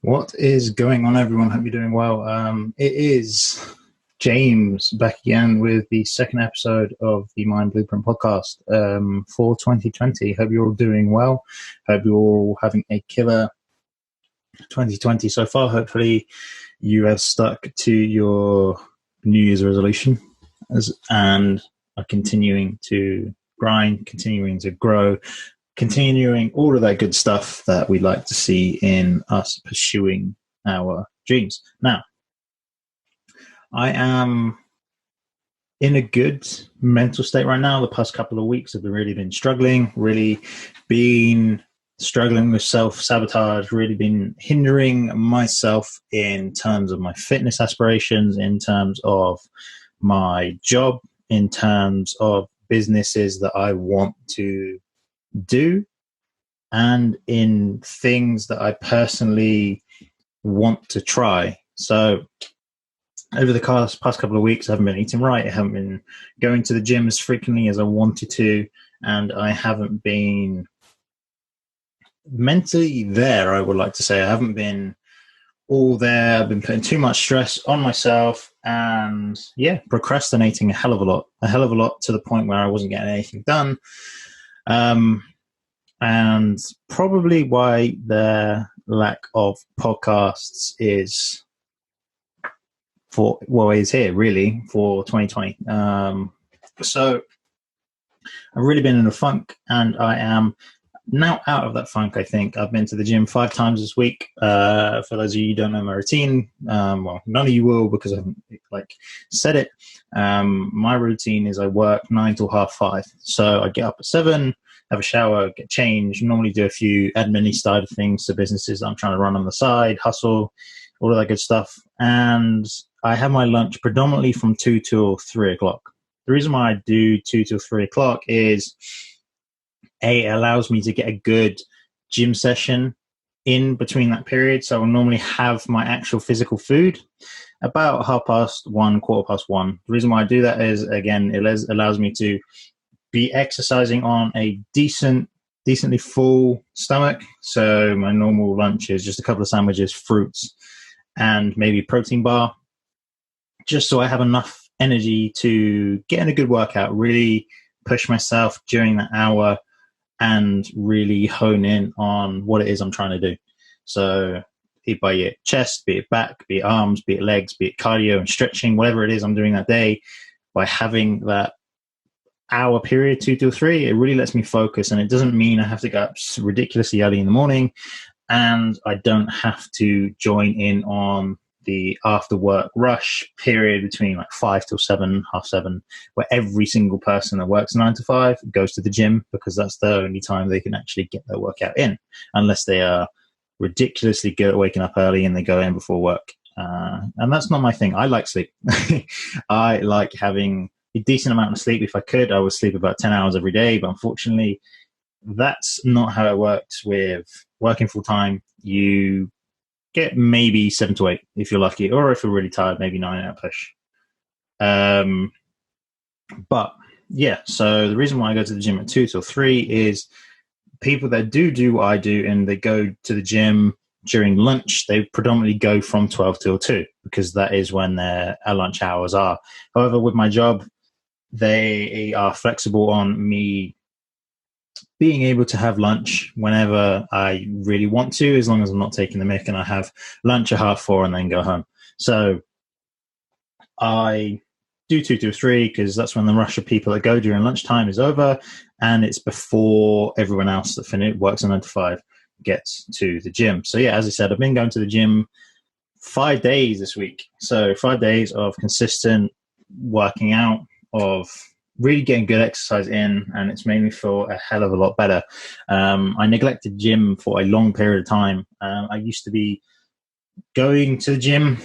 What is going on, everyone? Hope you're doing well. It is James back again with the second episode of the Mind Blueprint podcast for 2020. Hope you're all doing well. Hope you're all having a killer 2020 so far. Hopefully you have stuck to your New Year's resolution and are continuing to grind, continuing to grow, continuing all of that good stuff that we'd like to see in us pursuing our dreams. Now, I am in a good mental state right now. The past couple of weeks have really been struggling with self-sabotage, really been hindering myself in terms of my fitness aspirations, in terms of my job, in terms of businesses that I want to do, and in things that I personally want to try. So over the past couple of weeks, I haven't been eating right. I haven't been going to the gym as frequently as I wanted to, and I haven't been mentally there, I would like to say. I haven't been all there. I've been putting too much stress on myself and, procrastinating a hell of a lot to the point where I wasn't getting anything done. And probably why the lack of podcasts is here really for 2020. So I've really been in a funk, and I am now out of that funk. I think I've been to the gym 5 times this week. For those of you who don't know my routine, well, none of you will because I haven't said it. My routine is I work 9 till 5:30. So I get up at 7, have a shower, get changed, normally do a few admin-y side of things to businesses that I'm trying to run on the side, hustle, all of that good stuff. And I have my lunch predominantly from 2 till 3 o'clock. The reason why I do 2 till 3 o'clock is it allows me to get a good gym session in between that period. So I'll normally have my actual physical food about 1:30, 1:15. The reason why I do that is, again, it allows me to be exercising on a decently full stomach. So my normal lunch is just a couple of sandwiches, fruits, and maybe a protein bar, just so I have enough energy to get in a good workout, really push myself during that hour, and really hone in on what it is I'm trying to do. So be it chest, be it back, be it arms, be it legs, be it cardio and stretching, whatever it is I'm doing that day, by having that hour period, 2 till 3, it really lets me focus. And it doesn't mean I have to get up ridiculously early in the morning, and I don't have to join in on the after work rush period between 5 till 7, 7:30, where every single person that works 9 to 5 goes to the gym, because that's the only time they can actually get their workout in, unless they are ridiculously good at waking up early and they go in before work. And that's not my thing. I like sleep. I like having a decent amount of sleep. If I could, I would sleep about 10 hours every day, but unfortunately that's not how it works with working full time. You get maybe 7 to 8 if you're lucky, or if you're really tired, maybe 9 at a push. But yeah, so the reason why I go to the gym at 2 till 3 is people that do what I do and they go to the gym during lunch, they predominantly go from 12 till 2, because that is when their lunch hours are. However, with my job, they are flexible on me being able to have lunch whenever I really want to, as long as I'm not taking the mick, and I have lunch at 4:30 and then go home. So I do 2 to 3 because that's when the rush of people that go during lunchtime is over, and it's before everyone else that works on 9 to 5 gets to the gym. So yeah, as I said, I've been going to the gym 5 days this week. So 5 days of consistent working out, of really getting good exercise in, and it's made me feel a hell of a lot better. I neglected gym for a long period of time. I used to be going to the gym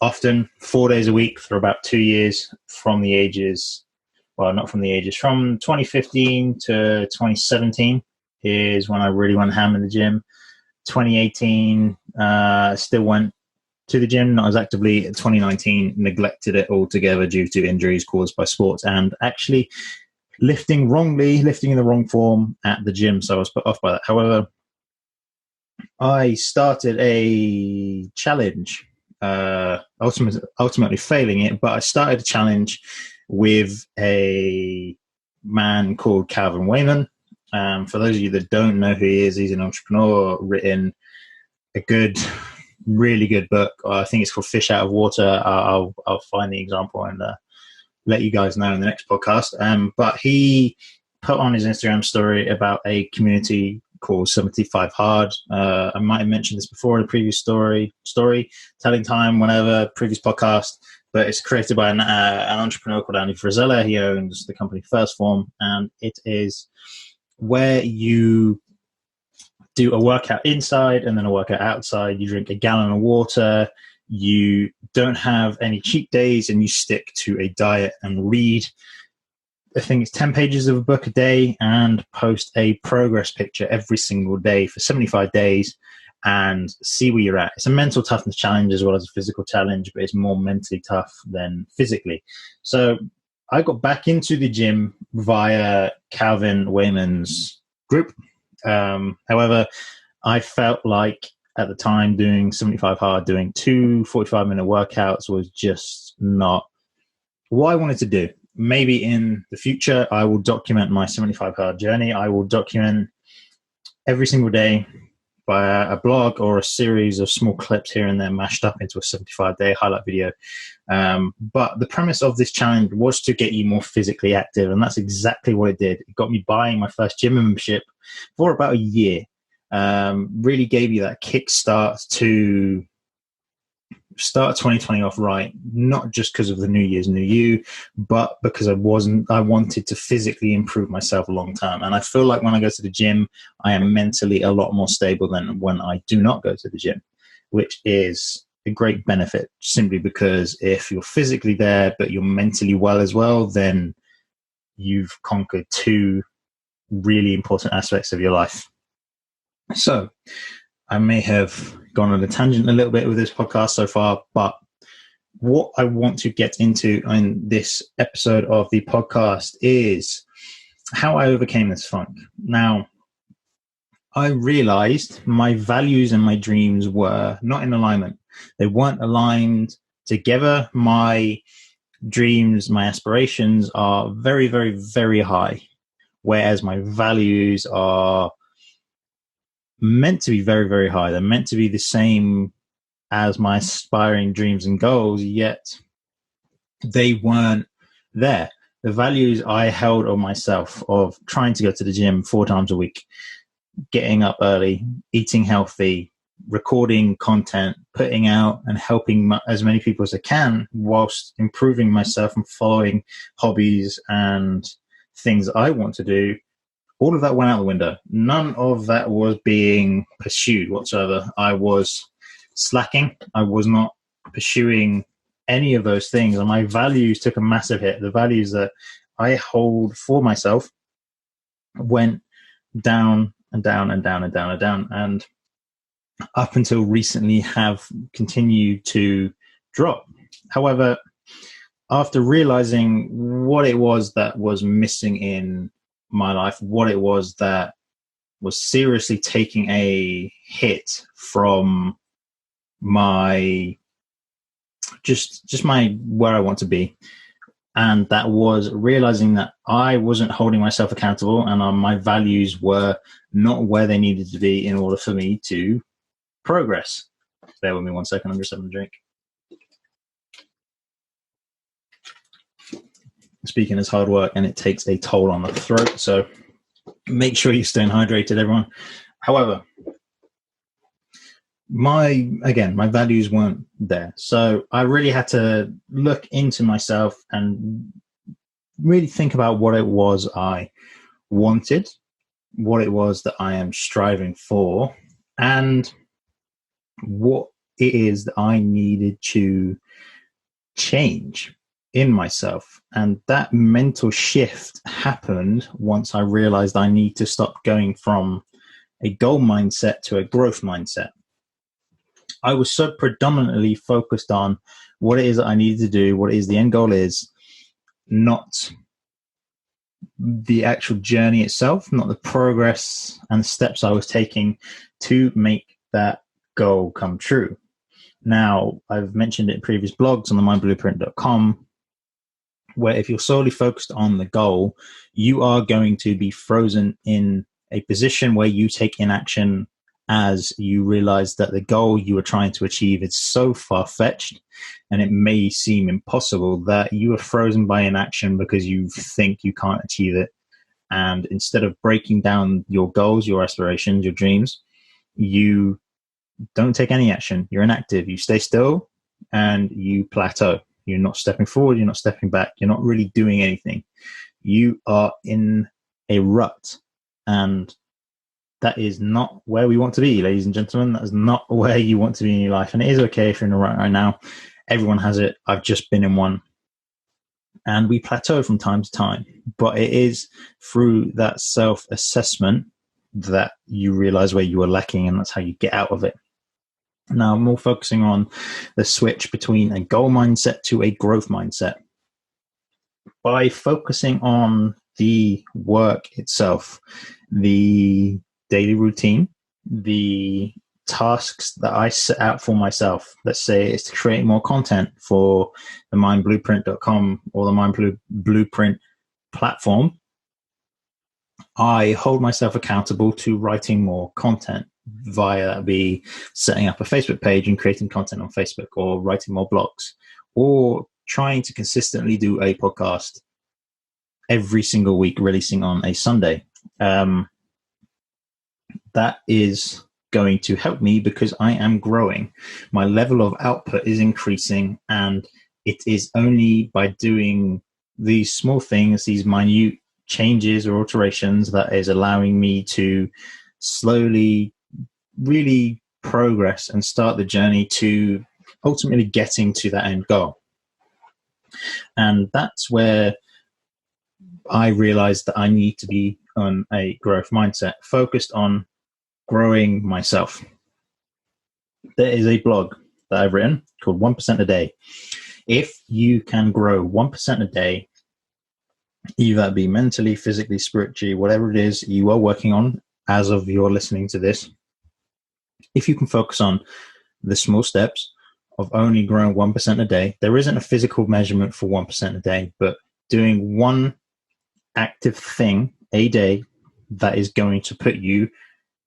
often 4 days a week for about 2 years, from 2015 to 2017 is when I really went ham in the gym. 2018, still went to the gym, not as actively. 2019, neglected it altogether due to injuries caused by sports and actually lifting in the wrong form at the gym. So I was put off by that. However, I started a challenge, ultimately failing it, but I started a challenge with a man called Calvin Wayman. For those of you that don't know who he is, he's an entrepreneur, written a really good book. I think it's called Fish Out of Water. I'll find the example and let you guys know in the next podcast. But he put on his Instagram story about a community called 75 Hard. I might have mentioned this before in a previous story, telling time, whenever, previous podcast, but it's created by an entrepreneur called Andy Frisella. He owns the company First Form, and it is where you do a workout inside and then a workout outside. You drink a gallon of water. You don't have any cheat days, and you stick to a diet and read, I think it's 10 pages of a book a day, and post a progress picture every single day for 75 days and see where you're at. It's a mental toughness challenge as well as a physical challenge, but it's more mentally tough than physically. So I got back into the gym via Calvin Wayman's group. However, I felt like at the time doing 75 Hard, doing 2 45-minute workouts was just not what I wanted to do. Maybe in the future, I will document my 75 Hard journey. I will document every single day via a blog or a series of small clips here and there mashed up into a 75-day highlight video. But the premise of this challenge was to get you more physically active, and that's exactly what it did. It got me buying my first gym membership for about a year. Really gave you that kickstart to start 2020 off right, not just because of the New Year's New You, but because I wanted to physically improve myself long term. And I feel like when I go to the gym, I am mentally a lot more stable than when I do not go to the gym, which is a great benefit, simply because if you're physically there, but you're mentally well as well, then you've conquered 2 really important aspects of your life. So I may have gone on a tangent a little bit with this podcast so far, but what I want to get into in this episode of the podcast is how I overcame this funk. Now, I realized my values and my dreams were not in alignment. They weren't aligned together. My dreams, my aspirations are very, very, very high, whereas my values are meant to be very, very high. They're meant to be the same as my aspiring dreams and goals, yet they weren't there. The values I held on myself of trying to go to the gym 4 times a week, getting up early, eating healthy, recording content, putting out and helping as many people as I can whilst improving myself and following hobbies and things I want to do, all of that went out the window. None of that was being pursued whatsoever. I was slacking. I was not pursuing any of those things. And my values took a massive hit. The values that I hold for myself went down and down and down and down and down. And up until recently have continued to drop. However, after realizing what it was that was missing in my life, what it was that was seriously taking a hit from my just my where I want to be, and that was realizing that I wasn't holding myself accountable, and my values were not where they needed to be in order for me to progress. Bear with me 1 second, I'm just having a drink. Speaking is hard work and it takes a toll on the throat, so make sure you're staying hydrated, everyone. However, my values weren't there, so I really had to look into myself and really think about what it was I wanted, what it was that I am striving for, and what it is that I needed to change in myself. And that mental shift happened once I realized I need to stop going from a goal mindset to a growth mindset. I was so predominantly focused on what it is that I needed to do, what it is the end goal is, not the actual journey itself, not the progress and steps I was taking to make that goal come true. Now, I've mentioned it in previous blogs on the mindblueprint.com, where if you're solely focused on the goal, you are going to be frozen in a position where you take inaction as you realize that the goal you are trying to achieve is so far-fetched and it may seem impossible that you are frozen by inaction because you think you can't achieve it. And instead of breaking down your goals, your aspirations, your dreams, you don't take any action. You're inactive. You stay still and you plateau. You're not stepping forward. You're not stepping back. You're not really doing anything. You are in a rut. And that is not where we want to be, ladies and gentlemen. That is not where you want to be in your life. And it is okay if you're in a rut right now. Everyone has it. I've just been in one. And we plateau from time to time. But it is through that self-assessment that you realize where you are lacking, and that's how you get out of it. Now, more focusing on the switch between a goal mindset to a growth mindset. By focusing on the work itself, the daily routine, the tasks that I set out for myself, let's say it's to create more content for the mindblueprint.com or the Mind Blueprint platform, I hold myself accountable to writing more content via be setting up a Facebook page and creating content on Facebook, or writing more blogs, or trying to consistently do a podcast every single week, releasing on a Sunday. That is going to help me because I am growing. My level of output is increasing, and it is only by doing these small things, these minute changes or alterations, that is allowing me to slowly really progress and start the journey to ultimately getting to that end goal. And that's where I realized that I need to be on a growth mindset, focused on growing myself. There is a blog that I've written called 1% a day. If you can grow 1% a day, either that be mentally, physically, spiritually, whatever it is you are working on as of you're listening to this, if you can focus on the small steps of only growing 1% a day, there isn't a physical measurement for 1% a day, but doing one active thing a day that is going to put you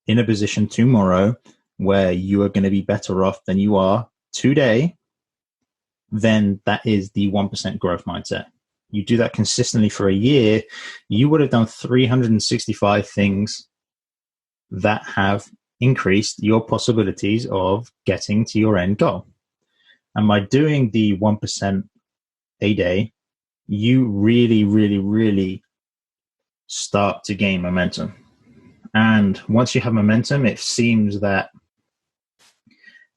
in a position tomorrow where you are going to be better off than you are today, then that is the 1% growth mindset. You do that consistently for a year, you would have done 365 things that have increased your possibilities of getting to your end goal. And by doing the 1% a day, you really, really, really start to gain momentum. And once you have momentum, it seems that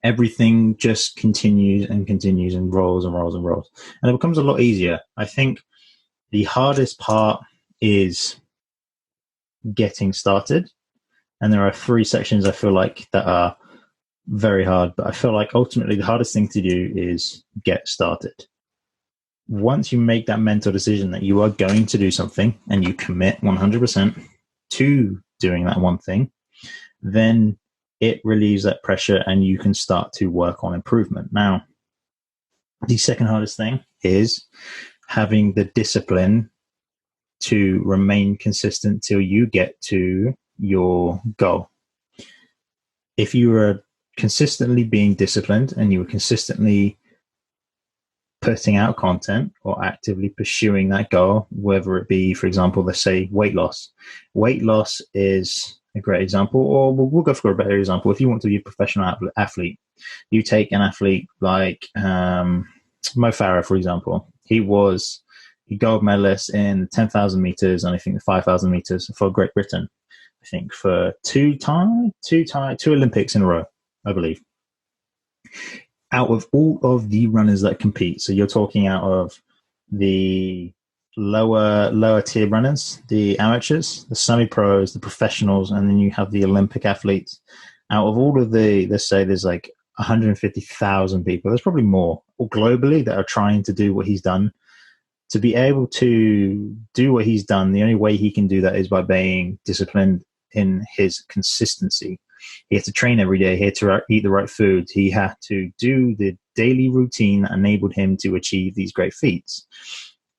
everything just continues and continues and rolls and rolls and rolls. And it becomes a lot easier. I think the hardest part is getting started. And there are 3 sections I feel like that are very hard, but I feel like ultimately the hardest thing to do is get started. Once you make that mental decision that you are going to do something and you commit 100% to doing that one thing, then it relieves that pressure and you can start to work on improvement. Now, the second hardest thing is having the discipline to remain consistent till you get to your goal. If you are consistently being disciplined and you are consistently putting out content or actively pursuing that goal, whether it be, for example, let's say weight loss. Weight loss is a great example, or we'll go for a better example. If you want to be a professional athlete, you take an athlete like Mo Farah, for example. He was a gold medalist in 10,000 meters and I think the 5,000 meters for Great Britain. I think for two Olympics in a row, I believe. Out of all of the runners that compete, so you're talking out of the lower tier runners, the amateurs, the semi-pros, the professionals, and then you have the Olympic athletes. Out of all of the, let's say there's like 150,000 people, there's probably more, or globally, that are trying to do what he's done. To be able to do what he's done, the only way he can do that is by being disciplined in his consistency. He had to train every day. He had to eat the right food. He had to do the daily routine that enabled him to achieve these great feats.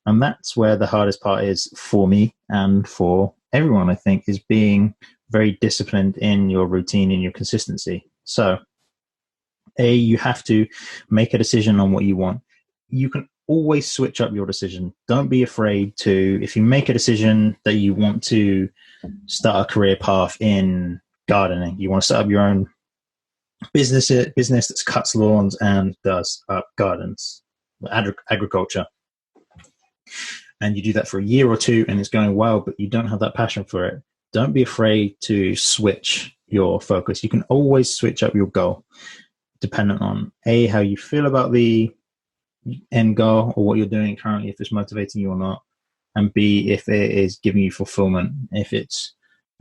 And that's where the hardest part is for me and for everyone, I think, is being very disciplined in your routine and your consistency. So, you have to make a decision on what you want. You can always switch up your decision. Don't be afraid to, if you make a decision that you want to start a career path in gardening, you want to set up your own business that cuts lawns and does gardens, agriculture, and you do that for a year or two and it's going well, but you don't have that passion for it, don't be afraid to switch your focus. You can always switch up your goal dependent on how you feel about the end goal or what you're doing currently, if it's motivating you or not, and B, if it is giving you fulfillment. If you're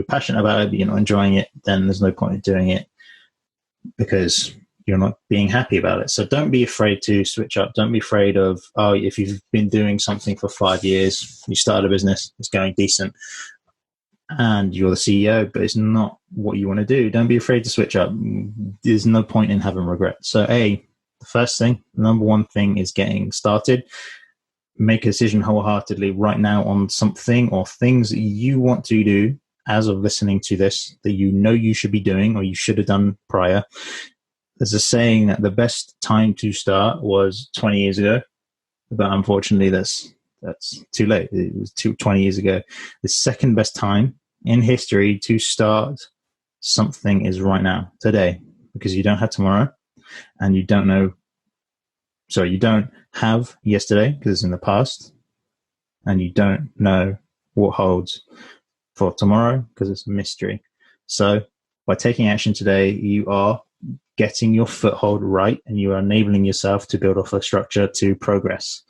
passionate about it but you're not enjoying it, then there's no point in doing it because you're not being happy about it. So don't be afraid to switch up. Don't be afraid of, if you've been doing something for 5 years, you started a business, it's going decent, and you're the CEO, but it's not what you want to do. Don't be afraid to switch up. There's no point in having regrets. So the first thing, number one thing is getting started. Make a decision wholeheartedly right now on something or things that you want to do as of listening to this, that you know you should be doing or you should have done prior. There's a saying that the best time to start was 20 years ago, but unfortunately that's too late. It was 20 years ago. The second best time in history to start something is right now, today, because you don't have tomorrow and you don't have yesterday because it's in the past, and you don't know what holds for tomorrow because it's a mystery. So by taking action today, you are getting your foothold right and you are enabling yourself to build off a structure to progress.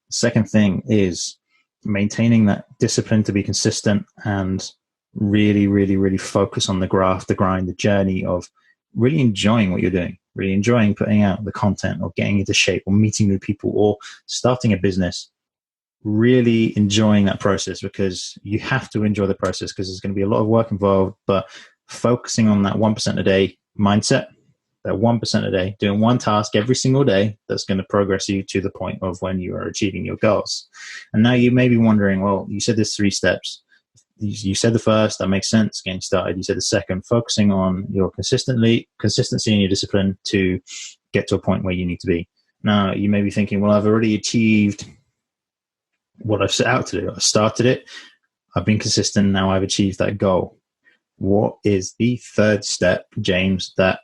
The second thing is maintaining that discipline to be consistent and really, really, really focus on the graft, the grind, the journey of really enjoying what you're doing, really enjoying putting out the content or getting into shape or meeting new people or starting a business. Really enjoying that process, because you have to enjoy the process because there's going to be a lot of work involved, but focusing on that 1% a day mindset, that 1% a day, doing one task every single day, that's going to progress you to the point of when you are achieving your goals. And now you may be wondering, well, you said there's 3 steps. You said the first, that makes sense, getting started. You said the second, focusing on your consistency and your discipline to get to a point where you need to be. Now, you may be thinking, well, I've already achieved what I've set out to do. I started it. I've been consistent. Now I've achieved that goal. What is the third step, James, that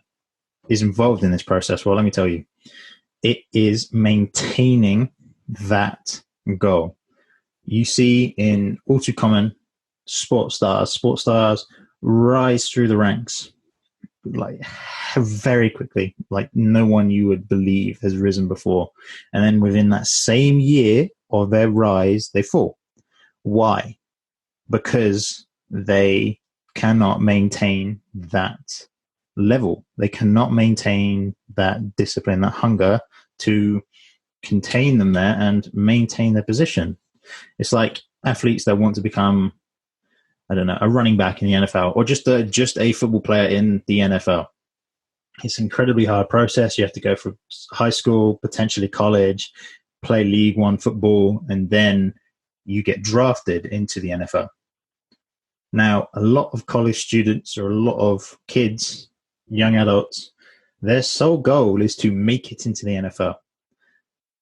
is involved in this process? Well, let me tell you. It is maintaining that goal. You see in all too common sports stars rise through the ranks like very quickly, like no one you would believe has risen before. And then within that same year of their rise, they fall. Why? Because they cannot maintain that level. They cannot maintain that discipline, that hunger to contain them there and maintain their position. It's like athletes that want to become, I don't know, a running back in the NFL or just a football player in the NFL. It's an incredibly hard process. You have to go from high school, potentially college, play League One football, and then you get drafted into the NFL. Now, a lot of college students or a lot of kids, young adults, their sole goal is to make it into the NFL.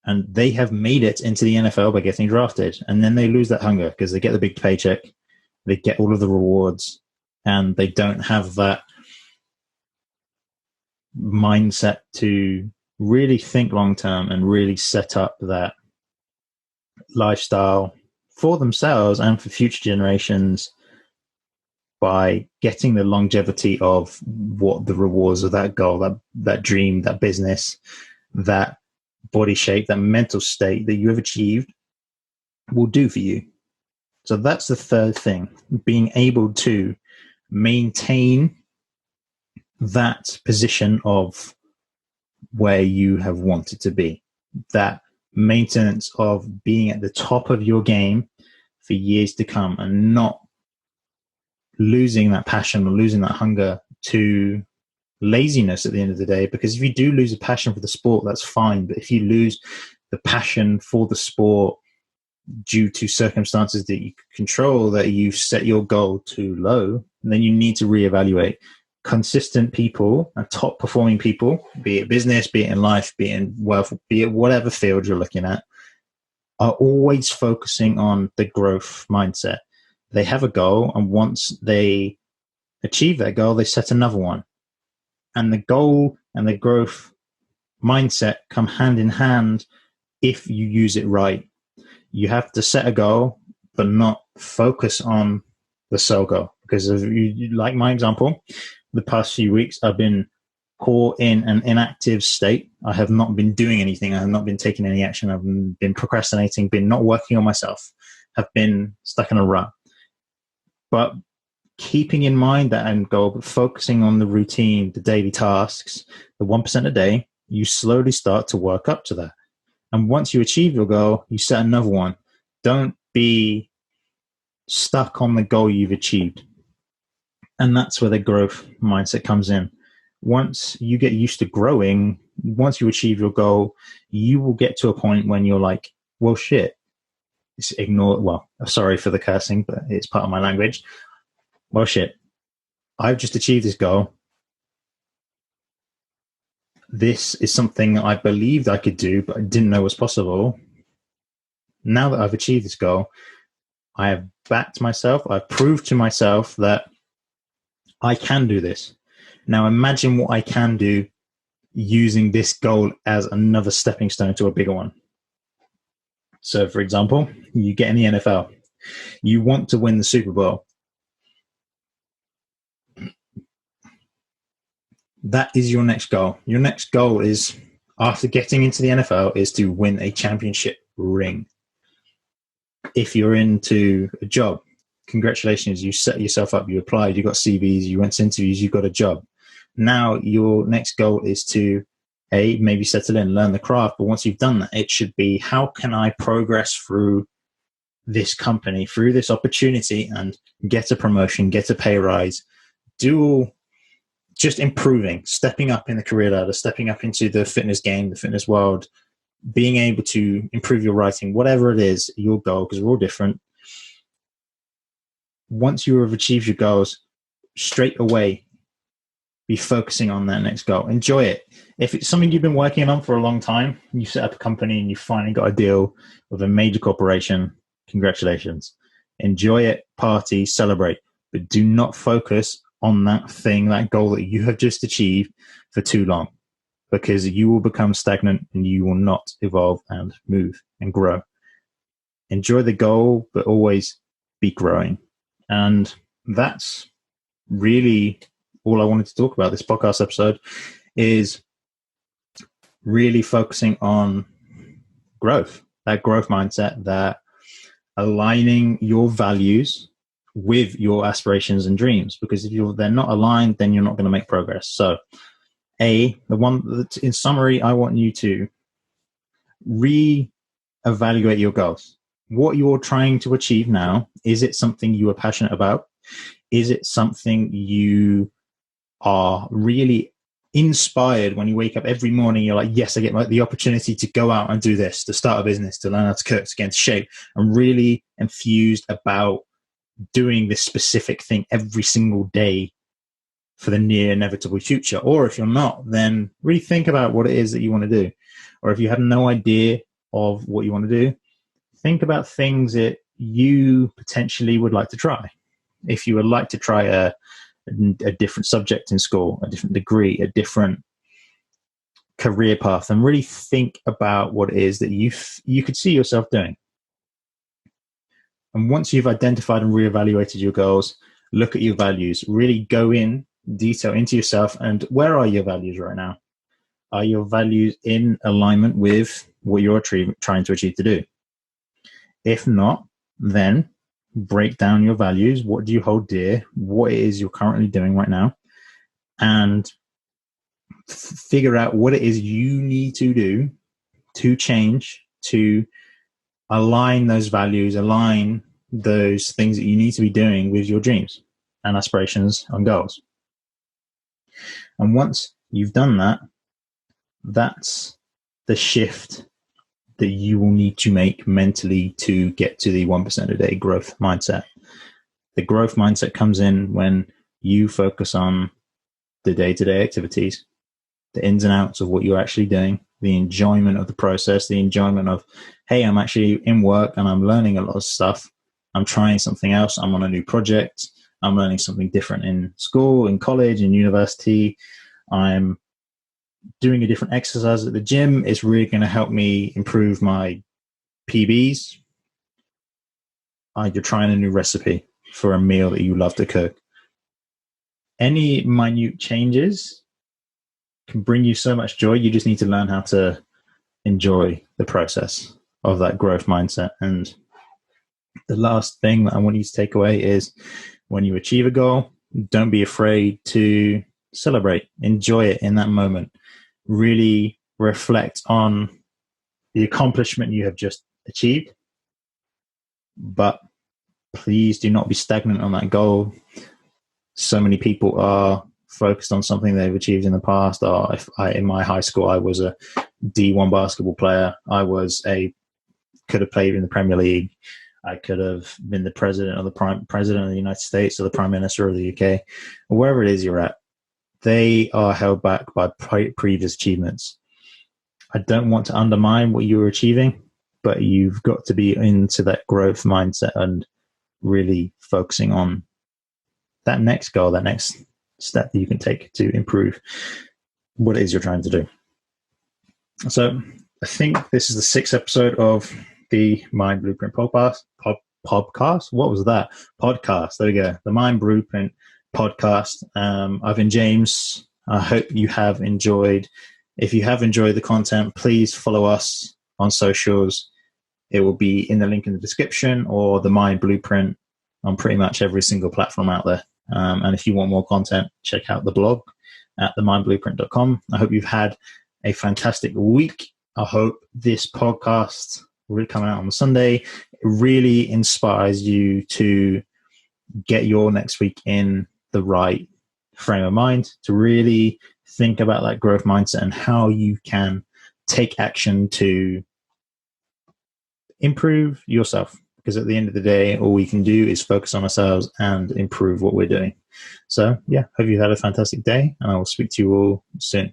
And they have made it into the NFL by getting drafted. And then they lose that hunger because they get the big paycheck, they get all of the rewards, and they don't have that mindset to really think long term and really set up that lifestyle for themselves and for future generations by getting the longevity of what the rewards of that goal, that dream, that business, that body shape, that mental state that you have achieved will do for you. So that's the third thing, being able to maintain that position of where you have wanted to be, that maintenance of being at the top of your game for years to come and not losing that passion or losing that hunger to laziness at the end of the day, because if you do lose a passion for the sport, that's fine. But if you lose the passion for the sport due to circumstances that you control, that you've set your goal too low, then you need to reevaluate. Consistent people and top performing people, be it business, be it in life, be it in wealth, be it whatever field you're looking at, are always focusing on the growth mindset. They have a goal, and once they achieve that goal, they set another one. And the goal and the growth mindset come hand in hand if you use it right. You have to set a goal, but not focus on the sole goal. Because if you, like my example, the past few weeks, I've been caught in an inactive state. I have not been doing anything. I have not been taking any action. I've been procrastinating, been not working on myself, have been stuck in a rut. But keeping in mind that end goal, but focusing on the routine, the daily tasks, the 1% a day, you slowly start to work up to that. And once you achieve your goal, you set another one. Don't be stuck on the goal you've achieved. And that's where the growth mindset comes in. Once you get used to growing, once you achieve your goal, you will get to a point when you're like, well, shit. Sorry for the cursing, but it's part of my language. Well, shit, I've just achieved this goal. This is something I believed I could do, but I didn't know was possible. Now that I've achieved this goal, I have backed myself. I've proved to myself that I can do this. Now imagine what I can do using this goal as another stepping stone to a bigger one. So, for example, you get in the NFL. You want to win the Super Bowl. That is your next goal. Your next goal is, after getting into the NFL, is to win a championship ring. If you're into a job, congratulations, you set yourself up, you applied, you got CVs, you went to interviews, you got a job. Now your next goal is to, maybe settle in, learn the craft. But once you've done that, it should be, how can I progress through this company, through this opportunity, and get a promotion, get a pay rise, just improving, stepping up in the career ladder, stepping up into the fitness game, the fitness world, being able to improve your writing, whatever it is, your goal, because we're all different. Once you have achieved your goals, straight away, be focusing on that next goal. Enjoy it. If it's something you've been working on for a long time, you set up a company and you finally got a deal with a major corporation, congratulations. Enjoy it, party, celebrate, but do not focus on that thing, that goal that you have just achieved for too long, because you will become stagnant and you will not evolve and move and grow. Enjoy the goal, but always be growing. And that's really all I wanted to talk about this podcast episode, is really focusing on growth, that growth mindset, that aligning your values with your aspirations and dreams, because if they're not aligned, then you're not going to make progress. So in summary, I want you to re-evaluate your goals. What you're trying to achieve now, is it something you are passionate about? Is it something you are really inspired when you wake up every morning? You're like, yes, I get the opportunity to go out and do this, to start a business, to learn how to cook, to get into shape. I'm really enthused about doing this specific thing every single day for the near inevitable future. Or if you're not, then really think about what it is that you want to do. Or if you have no idea of what you want to do, think about things that you potentially would like to try. If you would like to try a different subject in school, a different degree, a different career path, and really think about what it is that you could see yourself doing. And once you've identified and reevaluated your goals, look at your values, really go in detail into yourself. And where are your values right now? Are your values in alignment with what you're trying to achieve to do? If not, then break down your values. What do you hold dear? What it is you're currently doing right now? And figure out what it is you need to do to change, to align those values, align those things that you need to be doing with your dreams and aspirations and goals. And once you've done that, that's the shift that you will need to make mentally to get to the 1% a day growth mindset. The growth mindset comes in when you focus on the day-to-day activities, the ins and outs of what you're actually doing, the enjoyment of the process, the enjoyment of, hey, I'm actually in work and I'm learning a lot of stuff. I'm trying something else. I'm on a new project. I'm learning something different in school, in college, in university. I'm doing a different exercise at the gym. It's really going to help me improve my PBs. You're trying a new recipe for a meal that you love to cook. Any minute changes can bring you so much joy. You just need to learn how to enjoy the process of that growth mindset. And the last thing that I want you to take away is when you achieve a goal, don't be afraid to celebrate. Enjoy it in that moment. Really reflect on the accomplishment you have just achieved. But please do not be stagnant on that goal. So many people are focused on something they've achieved in the past. In my high school, I was a D1 basketball player. Could have played in the Premier League. I could have been the president of the United States or the prime minister of the UK, or wherever it is you're at. They are held back by previous achievements. I don't want to undermine what you were achieving, but you've got to be into that growth mindset and really focusing on that next goal, that next step that you can take to improve what it is you're trying to do. So I think this is the 6th episode of the Mind Blueprint podcast. What was that? Podcast. There we go. The Mind Blueprint podcast. I've been James. I hope you have enjoyed. If you have enjoyed the content, please follow us on socials. It will be in the link in the description, or the Mind Blueprint on pretty much every single platform out there. And if you want more content, check out the blog at themindblueprint.com. I hope you've had a fantastic week. I hope this podcast will come out on Sunday. It really inspires you to get your next week in the right frame of mind, to really think about that growth mindset and how you can take action to improve yourself. Because at the end of the day, all we can do is focus on ourselves and improve what we're doing. So, yeah, hope you've had a fantastic day, and I will speak to you all soon.